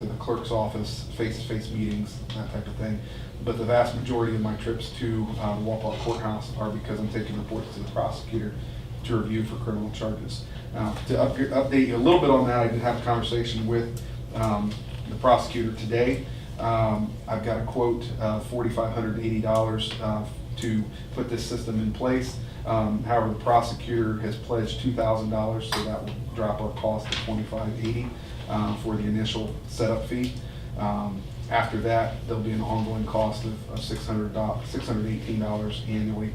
to the clerk's office, face-to-face meetings, that type of thing. But the vast majority of my trips to the Walpole Courthouse are because I'm taking reports to the prosecutor to review for criminal charges. To update you a little bit on that, I did have a conversation with the prosecutor today. I've got a quote of $4,580 to put this system in place. However, the prosecutor has pledged $2,000, so that will drop our cost to $2,580 for the initial setup fee. After that, there'll be an ongoing cost of $618 annually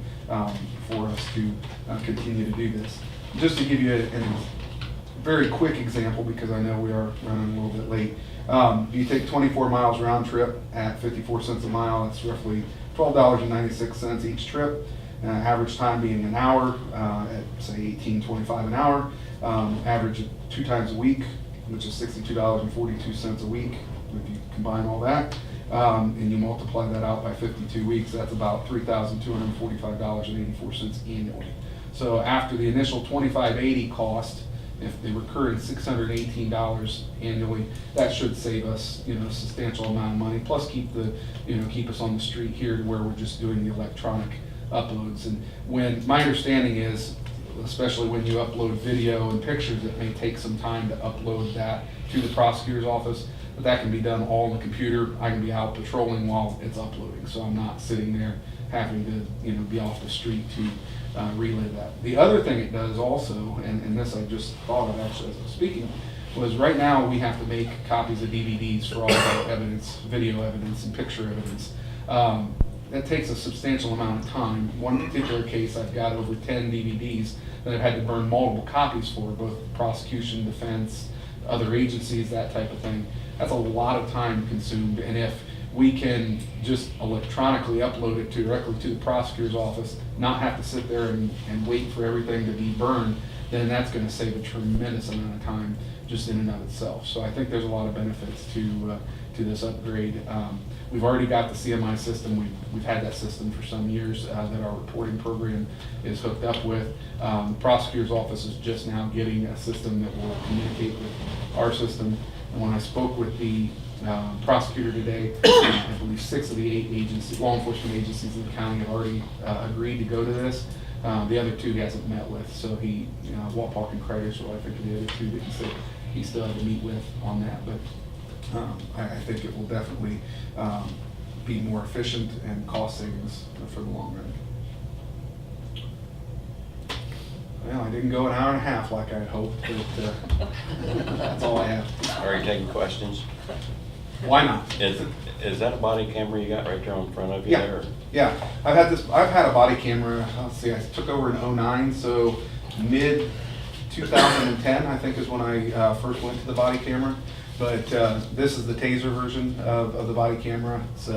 for us to continue to do this. Just to give you a very quick example, because I know we are running a little bit late. You take 24 miles round trip at 54 cents a mile, that's roughly $12.96 each trip. Average time being an hour at say $18.25 an hour. Average 2 times a week, which is $62.42 a week. If you combine all that and you multiply that out by 52 weeks, that's about $3,245.84 annually. So after the initial $2,580 cost, if the recurring $618 annually, that should save us, a substantial amount of money. Plus keep us on the street here to where we're just doing the electronic uploads. And when my understanding is, especially when you upload video and pictures, it may take some time to upload that to the prosecutor's office, but that can be done all on the computer. I can be out patrolling while it's uploading, so I'm not sitting there having to be off the street to relay that. The other thing it does also, and this I just thought of actually as I was speaking, was right now we have to make copies of DVDs for all of our evidence, video evidence and picture evidence. That takes a substantial amount of time. One particular case, I've got over 10 DVDs that I've had to burn multiple copies for, both prosecution, defense, other agencies, that type of thing. That's a lot of time consumed, and if we can just electronically upload it directly to the prosecutor's office, not have to sit there and wait for everything to be burned, then that's going to save a tremendous amount of time just in and of itself. So I think there's a lot of benefits to this upgrade. We've already got the CMI system. We've had that system for some years that our reporting program is hooked up with. The prosecutor's office is just now getting a system that will communicate with our system. And when I spoke with the prosecutor today, I believe 6 of the 8 law enforcement agencies in the county have already agreed to go to this. The other 2 he hasn't met with, so he, Walpole and Cratersville, I think, are the other 2 that he said he still had to meet with on that. But I think it will definitely be more efficient and cost savings for the long run. Well, I didn't go an hour and a half like I had hoped, but that's all I have. Are you taking questions? Why not? Is that a body camera you got right there in front of you? Yeah. There? Yeah. I've had a body camera. Let's see. I took over in '09, so mid 2010, I think, is when I first went to the body camera. But this is the taser version of the body camera. It's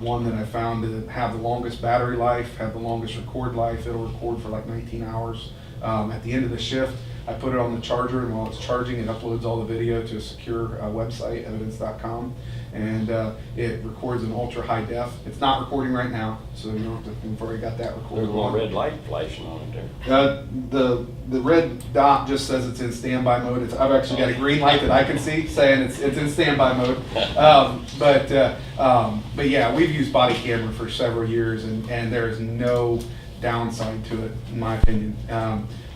one that I found to have the longest battery life, have the longest record life. It'll record for like 19 hours. At the end of the shift, I put it on the charger, and while it's charging, it uploads all the video to a secure website, evidence.com, and it records in ultra high def. It's not recording right now, so you don't have to, we've already got that recorded. There's a little red light flashing on it there. The red dot just says it's in standby mode. I've actually got a green light that I can see saying it's in standby mode. But yeah, we've used body camera for several years, and there is no downside to it, in my opinion.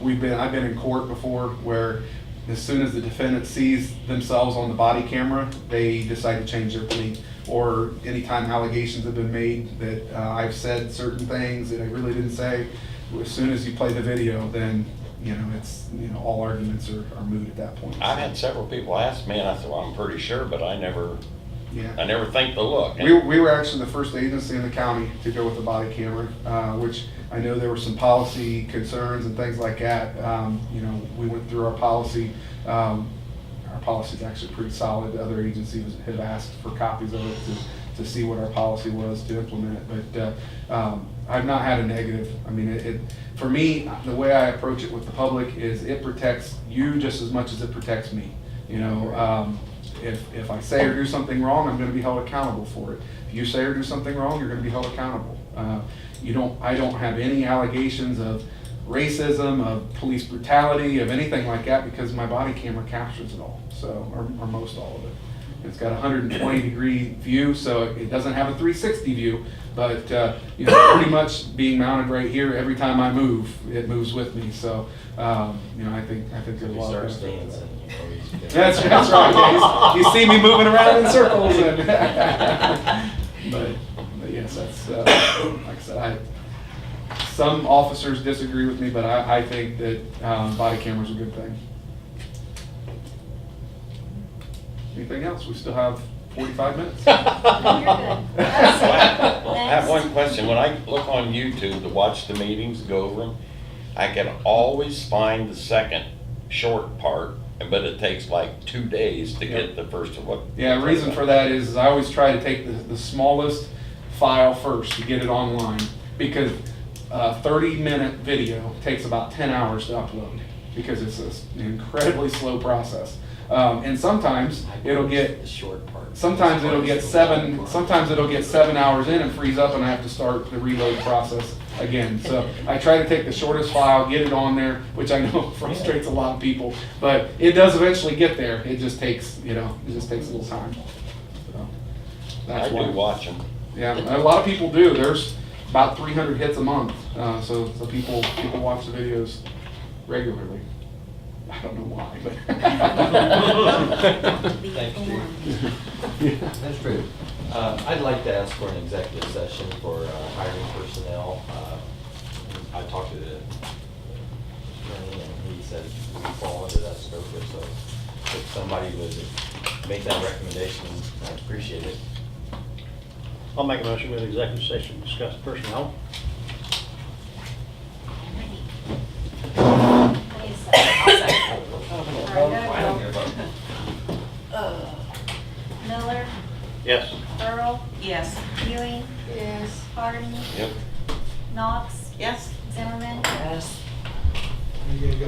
I've been in court before where as soon as the defendant sees themselves on the body camera, they decide to change their plea. Or anytime allegations have been made that I've said certain things that I really didn't say, as soon as you play the video, then it's all arguments are moot at that point. I've had several people ask me, and I said, well, I'm pretty sure, but I never think to look. We were actually the first agency in the county to go with the body camera, which I know there were some policy concerns and things like that. We went through our policy. Our policy is actually pretty solid. Other agencies have asked for copies of it to see what our policy was to implement it. But I've not had a negative. I mean, for me, the way I approach it with the public is it protects you just as much as it protects me. If I say or do something wrong, I'm going to be held accountable for it. If you say or do something wrong, you're going to be held accountable. I don't have any allegations of racism, of police brutality, of anything like that, because my body camera captures it all, so or most all of it. It's got a 120-degree view, so it doesn't have a 360 view, but you know, pretty much being mounted right here, every time I move, it moves with me. So you know, I think there's a lot of benefit to that. That's right. Yeah, you see me moving around in circles, and but yes, that's like I said. Some officers disagree with me, but I think that body cameras are a good thing. Anything else? We still have 45 minutes. You're good. I have one question. When I look on YouTube to watch the meetings, go over them, I can always find the second short part, but it takes like 2 days to get the first of what. Yeah, the reason for that is I always try to take the smallest file first to get it online, because a 30-minute video takes about 10 hours to upload, because it's an incredibly slow process. And sometimes it'll get the short part. Sometimes it'll get 7 hours in and freeze up, and I have to start the reload process again. So I try to take the shortest file, get it on there, which I know frustrates a lot of people, but it does eventually get there. It just takes, you know, it just takes a little time. So I do watch them. Yeah, a lot of people do. There's about 300 hits a month, so people watch the videos regularly. I don't know why, but. Thanks, Chief. That's true. I'd like to ask for an executive session for hiring personnel. I talked to the attorney, and he said we fall under that scope, so if somebody would make that recommendation, I'd appreciate it. I'll make a motion with executive session, to discuss personnel. Miller, Yes. Earl, Yes. Ewing. Yes. Harden, Yep. Knox, Yes. Zimmerman. Yes. You gotta go.